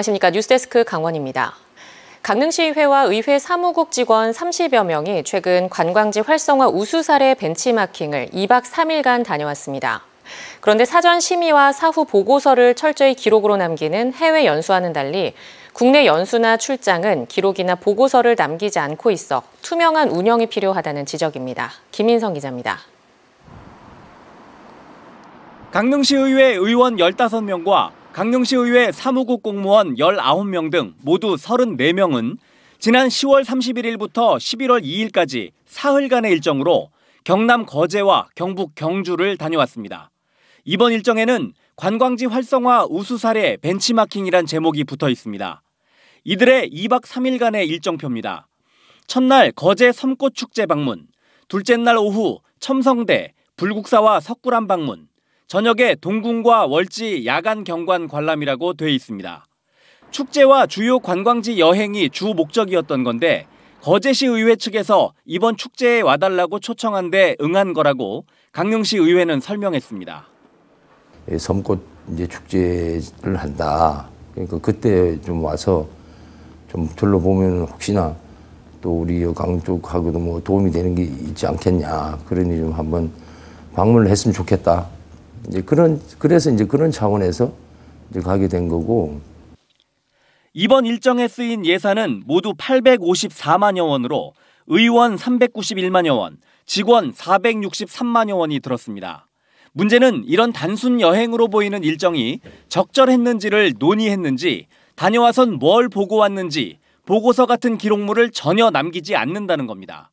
안녕하십니까. 뉴스데스크 강원입니다. 강릉시의회와 의회 사무국 직원 30여 명이 최근 관광지 활성화 우수 사례 벤치마킹을 2박 3일간 다녀왔습니다. 그런데 사전 심의와 사후 보고서를 철저히 기록으로 남기는 해외 연수와는 달리 국내 연수나 출장은 기록이나 보고서를 남기지 않고 있어 투명한 운영이 필요하다는 지적입니다. 김인성 기자입니다. 강릉시의회 의원 15명과 강릉시의회 사무국 공무원 19명 등 모두 34명은 지난 10월 31일부터 11월 2일까지 사흘간의 일정으로 경남 거제와 경북 경주를 다녀왔습니다. 이번 일정에는 관광지 활성화 우수 사례 벤치마킹이란 제목이 붙어 있습니다. 이들의 2박 3일간의 일정표입니다. 첫날 거제 섬꽃축제 방문, 둘째 날 오후 첨성대, 불국사와 석굴암 방문, 저녁에 동궁과 월지 야간 경관 관람이라고 돼 있습니다. 축제와 주요 관광지 여행이 주 목적이었던 건데 거제시 의회 측에서 이번 축제에 와달라고 초청한 데 응한 거라고 강릉시 의회는 설명했습니다. 섬꽃 이제 축제를 한다. 그러니까 그때 좀 와서 좀 둘러보면 혹시나 또 우리 강릉 쪽하고도 뭐 도움이 되는 게 있지 않겠냐. 그러니 좀 한번 방문을 했으면 좋겠다. 그래서 이제 그런 차원에서 이제 가게 된 거고. 이번 일정에 쓰인 예산은 모두 854만여 원으로 의원 391만여 원, 직원 463만여 원이 들었습니다. 문제는 이런 단순 여행으로 보이는 일정이 적절했는지를 논의했는지, 다녀와선 뭘 보고 왔는지 보고서 같은 기록물을 전혀 남기지 않는다는 겁니다.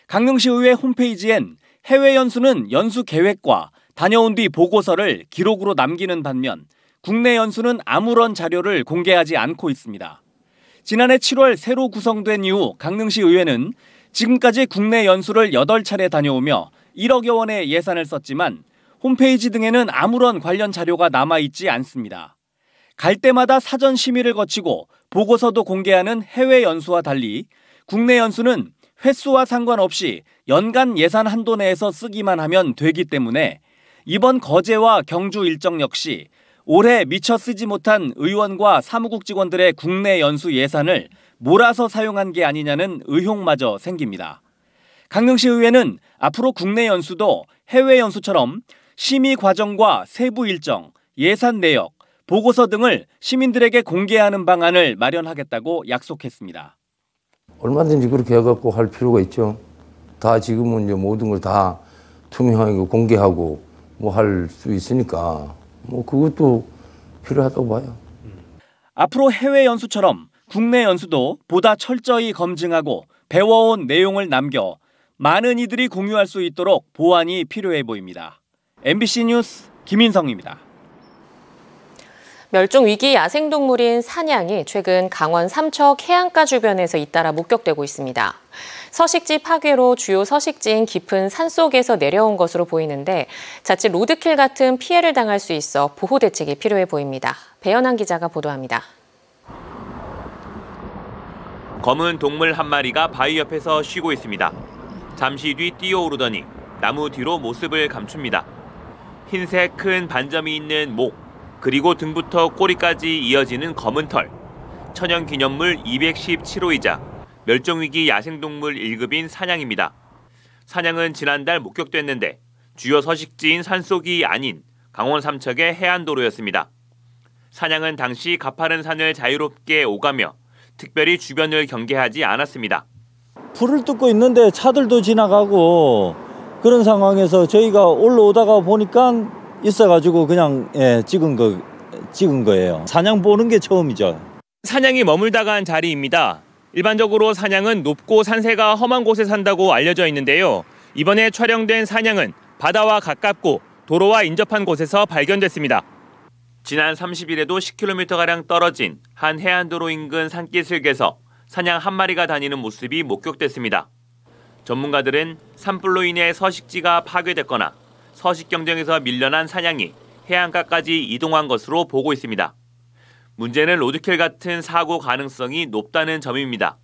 강릉시의회 홈페이지엔 해외 연수는 연수 계획과 다녀온 뒤 보고서를 기록으로 남기는 반면 국내 연수는 아무런 자료를 공개하지 않고 있습니다. 지난해 7월 새로 구성된 이후 강릉시 의회는 지금까지 국내 연수를 8차례 다녀오며 1억여 원의 예산을 썼지만 홈페이지 등에는 아무런 관련 자료가 남아있지 않습니다. 갈 때마다 사전 심의를 거치고 보고서도 공개하는 해외 연수와 달리 국내 연수는 횟수와 상관없이 연간 예산 한도 내에서 쓰기만 하면 되기 때문에 이번 거제와 경주 일정 역시 올해 미처 쓰지 못한 의원과 사무국 직원들의 국내 연수 예산을 몰아서 사용한 게 아니냐는 의혹마저 생깁니다. 강릉시 의회는 앞으로 국내 연수도 해외 연수처럼 심의 과정과 세부 일정, 예산 내역, 보고서 등을 시민들에게 공개하는 방안을 마련하겠다고 약속했습니다. 얼마든지 그렇게 해갖고 할 필요가 있죠. 다 지금은 이제 모든 걸 다 투명하게 공개하고 뭐 할 수 있으니까 뭐 그것도 필요하다고 봐요. 앞으로 해외 연수처럼 국내 연수도 보다 철저히 검증하고 배워온 내용을 남겨 많은 이들이 공유할 수 있도록 보완이 필요해 보입니다. MBC 뉴스 김인성입니다. 멸종위기 야생동물인 사냥이 최근 강원 삼척 해안가 주변에서 잇따라 목격되고 있습니다. 서식지 파괴로 주요 서식지인 깊은 산속에서 내려온 것으로 보이는데 자칫 로드킬 같은 피해를 당할 수 있어 보호 대책이 필요해 보입니다. 배연한 기자가 보도합니다. 검은 동물 한 마리가 바위 옆에서 쉬고 있습니다. 잠시 뒤 뛰어오르더니 나무 뒤로 모습을 감춥니다. 흰색 큰 반점이 있는 목, 그리고 등부터 꼬리까지 이어지는 검은 털. 천연기념물 217호이자 멸종위기 야생동물 1급인 사냥입니다. 사냥은 지난달 목격됐는데 주요 서식지인 산속이 아닌 강원 삼척의 해안도로였습니다. 사냥은 당시 가파른 산을 자유롭게 오가며 특별히 주변을 경계하지 않았습니다. 불을 뜯고 있는데 차들도 지나가고 그런 상황에서 저희가 올라오다가 보니까 있어가지고 그냥 찍은 거예요. 사냥 보는 게 처음이죠. 사냥이 머물다가 한 자리입니다. 일반적으로 사냥은 높고 산세가 험한 곳에 산다고 알려져 있는데요. 이번에 촬영된 사냥은 바다와 가깝고 도로와 인접한 곳에서 발견됐습니다. 지난 30일에도 10km가량 떨어진 한 해안도로 인근 산기슭에서 사냥 한 마리가 다니는 모습이 목격됐습니다. 전문가들은 산불로 인해 서식지가 파괴됐거나 서식 경쟁에서 밀려난 사냥이 해안가까지 이동한 것으로 보고 있습니다. 문제는 로드킬 같은 사고 가능성이 높다는 점입니다.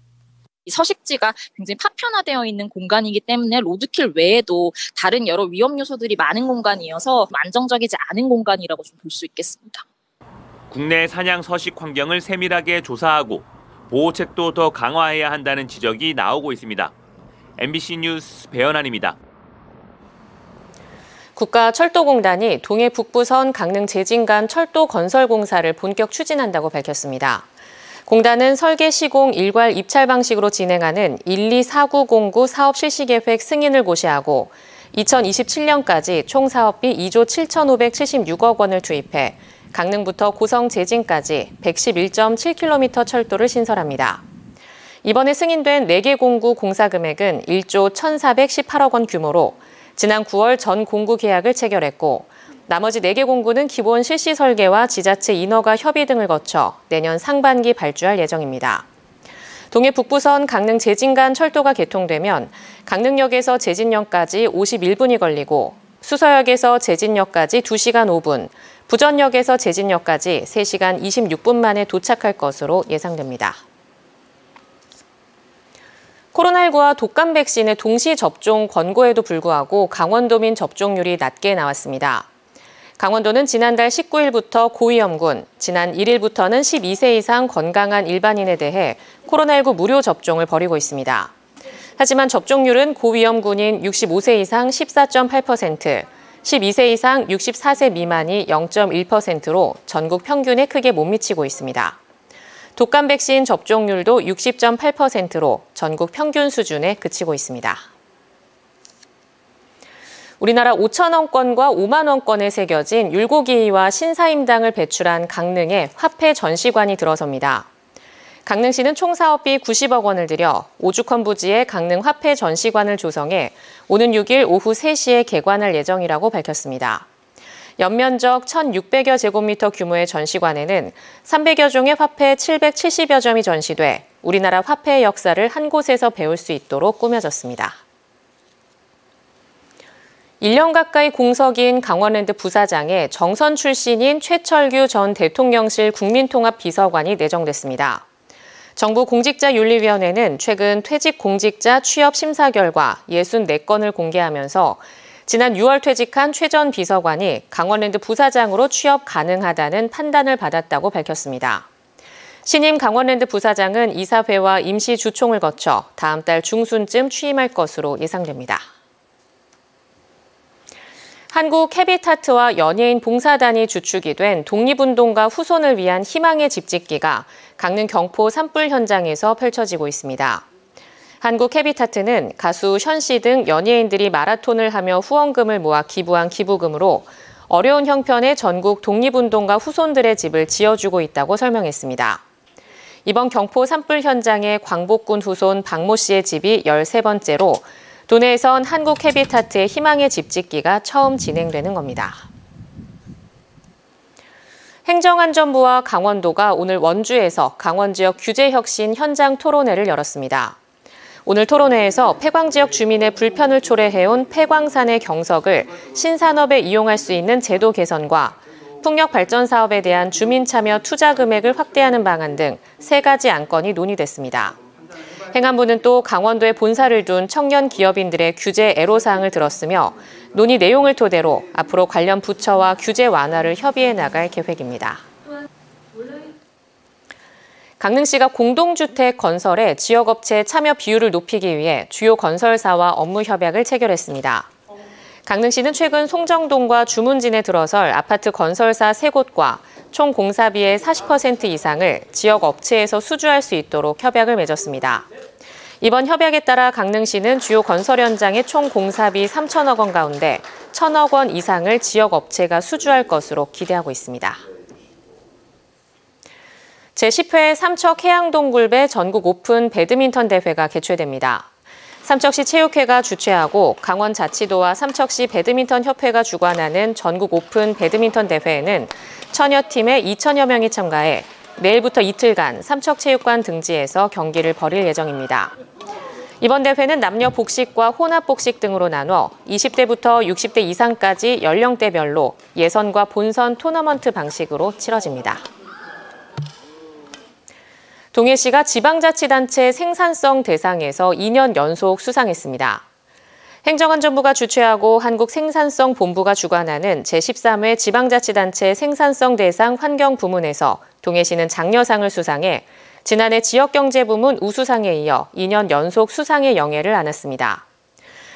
이 서식지가 굉장히 파편화되어 있는 공간이기 때문에 로드킬 외에도 다른 여러 위험 요소들이 많은 공간이어서 안정적이지 않은 공간이라고 좀 볼 수 있겠습니다. 국내 사냥 서식 환경을 세밀하게 조사하고 보호책도 더 강화해야 한다는 지적이 나오고 있습니다. MBC 뉴스 배현환입니다. 국가철도공단이 동해 북부선 강릉 제진간 철도 건설 공사를 본격 추진한다고 밝혔습니다. 공단은 설계 시공 일괄 입찰 방식으로 진행하는 124909 사업 실시계획 승인을 고시하고 2027년까지 총 사업비 2조 7,576억 원을 투입해 강릉부터 고성 제진까지 111.7km 철도를 신설합니다. 이번에 승인된 4개 공구 공사 금액은 1조 1,418억 원 규모로 지난 9월 전 공구 계약을 체결했고 나머지 4개 공구는 기본 실시 설계와 지자체 인허가 협의 등을 거쳐 내년 상반기 발주할 예정입니다. 동해 북부선 강릉 제진간 철도가 개통되면 강릉역에서 제진역까지 51분이 걸리고 수서역에서 제진역까지 2시간 5분, 부전역에서 제진역까지 3시간 26분 만에 도착할 것으로 예상됩니다. 코로나19와 독감 백신의 동시 접종 권고에도 불구하고 강원도민 접종률이 낮게 나왔습니다. 강원도는 지난달 19일부터 고위험군, 지난 1일부터는 12세 이상 건강한 일반인에 대해 코로나19 무료 접종을 벌이고 있습니다. 하지만 접종률은 고위험군인 65세 이상 14.8%, 12세 이상 64세 미만이 0.1%로 전국 평균에 크게 못 미치고 있습니다. 독감 백신 접종률도 60.8%로 전국 평균 수준에 그치고 있습니다. 우리나라 5천원권과 5만원권에 새겨진 율곡이와 신사임당을 배출한 강릉에 화폐 전시관이 들어섭니다. 강릉시는 총 사업비 90억 원을 들여 오죽헌 부지에 강릉 화폐 전시관을 조성해 오는 6일 오후 3시에 개관할 예정이라고 밝혔습니다. 연면적 1,600여 제곱미터 규모의 전시관에는 300여 종의 화폐 770여 점이 전시돼 우리나라 화폐의 역사를 한 곳에서 배울 수 있도록 꾸며졌습니다. 1년 가까이 공석인 강원랜드 부사장에 정선 출신인 최철규 전 대통령실 국민통합비서관이 내정됐습니다. 정부 공직자윤리위원회는 최근 퇴직 공직자 취업 심사 결과 64건을 공개하면서 지난 6월 퇴직한 최 전 비서관이 강원랜드 부사장으로 취업 가능하다는 판단을 받았다고 밝혔습니다. 신임 강원랜드 부사장은 이사회와 임시 주총을 거쳐 다음 달 중순쯤 취임할 것으로 예상됩니다. 한국 헤비타트와 연예인 봉사단이 주축이 된 독립운동가 후손을 위한 희망의 집짓기가 강릉 경포 산불 현장에서 펼쳐지고 있습니다. 한국 헤비타트는 가수 현 씨 등 연예인들이 마라톤을 하며 후원금을 모아 기부한 기부금으로 어려운 형편의 전국 독립운동가 후손들의 집을 지어주고 있다고 설명했습니다. 이번 경포 산불 현장의 광복군 후손 박모 씨의 집이 13번째로 도내에선 한국 헤비타트의 희망의 집짓기가 처음 진행되는 겁니다. 행정안전부와 강원도가 오늘 원주에서 강원 지역 규제 혁신 현장 토론회를 열었습니다. 오늘 토론회에서 폐광 지역 주민의 불편을 초래해온 폐광산의 경석을 신산업에 이용할 수 있는 제도 개선과 풍력 발전 사업에 대한 주민 참여 투자 금액을 확대하는 방안 등 3가지 안건이 논의됐습니다. 행안부는 또 강원도에 본사를 둔 청년 기업인들의 규제 애로사항을 들었으며 논의 내용을 토대로 앞으로 관련 부처와 규제 완화를 협의해 나갈 계획입니다. 강릉시가 공동주택 건설에 지역업체 참여 비율을 높이기 위해 주요 건설사와 업무 협약을 체결했습니다. 강릉시는 최근 송정동과 주문진에 들어설 아파트 건설사 3곳과 총 공사비의 40% 이상을 지역 업체에서 수주할 수 있도록 협약을 맺었습니다. 이번 협약에 따라 강릉시는 주요 건설 현장의 총 공사비 3천억 원 가운데 1,000억 원 이상을 지역 업체가 수주할 것으로 기대하고 있습니다. 제10회 삼척해양동굴배 전국 오픈 배드민턴 대회가 개최됩니다. 삼척시 체육회가 주최하고 강원자치도와 삼척시 배드민턴 협회가 주관하는 전국 오픈 배드민턴 대회에는 천여 팀의 2천여 명이 참가해 내일부터 이틀간 삼척체육관 등지에서 경기를 벌일 예정입니다. 이번 대회는 남녀 복식과 혼합 복식 등으로 나눠 20대부터 60대 이상까지 연령대별로 예선과 본선 토너먼트 방식으로 치러집니다. 동해시가 지방자치단체 생산성 대상에서 2년 연속 수상했습니다. 행정안전부가 주최하고 한국생산성본부가 주관하는 제13회 지방자치단체 생산성 대상 환경부문에서 동해시는 장려상을 수상해 지난해 지역경제부문 우수상에 이어 2년 연속 수상의 영예를 안았습니다.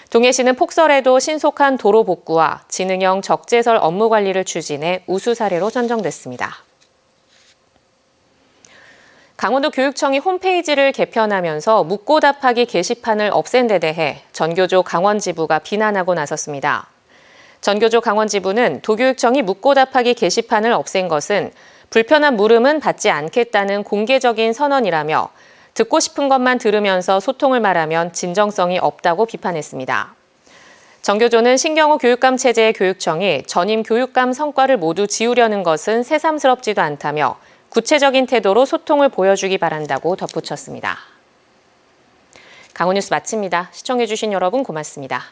동해시는 폭설에도 신속한 도로 복구와 지능형 적재설 업무 관리를 추진해 우수 사례로 선정됐습니다. 강원도 교육청이 홈페이지를 개편하면서 묻고 답하기 게시판을 없앤 데 대해 전교조 강원지부가 비난하고 나섰습니다. 전교조 강원지부는 도교육청이 묻고 답하기 게시판을 없앤 것은 불편한 물음은 받지 않겠다는 공개적인 선언이라며 듣고 싶은 것만 들으면서 소통을 말하면 진정성이 없다고 비판했습니다. 전교조는 신경호 교육감 체제의 교육청이 전임 교육감 성과를 모두 지우려는 것은 새삼스럽지도 않다며 구체적인 태도로 소통을 보여주기 바란다고 덧붙였습니다. 강원뉴스 마칩니다. 시청해주신 여러분 고맙습니다.